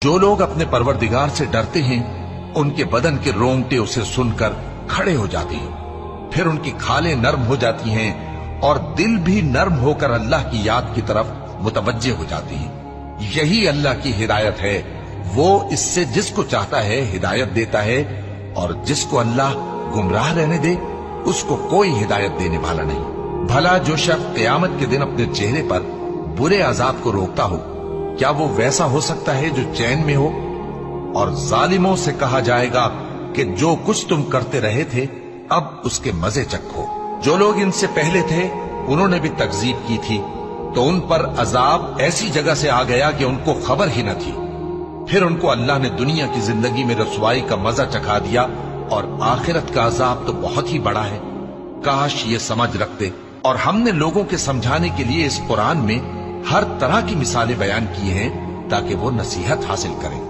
जो लोग अपने परवरदिगार से डरते हैं उनके बदन के रोंगटे उसे सुनकर खड़े हो जाते हैं, फिर उनकी खालें नर्म हो जाती हैं और दिल भी नर्म होकर अल्लाह की याद की तरफ मुतवज्जे हो जाती हैं। यही अल्लाह की हिदायत है, वो इससे जिसको चाहता है हिदायत देता है, और जिसको अल्लाह गुमराह रहने दे उसको कोई हिदायत देने वाला नहीं। भला जो शख्स क़यामत के दिन अपने चेहरे पर बुरे अजाब को रोकता हो, क्या वो वैसा हो सकता है जो चैन में हो? और जालिमों से कहा जाएगा कि जो कुछ तुम करते रहे थे अब उसके मजे चखो। जो लोग इनसे पहले थे उन्होंने भी तकजीब की थी, तो उन पर अजाब ऐसी जगह से आ गया कि उनको खबर ही न थी। फिर उनको अल्लाह ने दुनिया की जिंदगी में रसवाई का मजा चखा दिया, और आखिरत का अजाब तो बहुत ही बड़ा है। काश ये समझ रखते। और हमने लोगों के समझाने के लिए इस कुरान में हर तरह की मिसालें बयान की हैं ताकि वो नसीहत हासिल करें।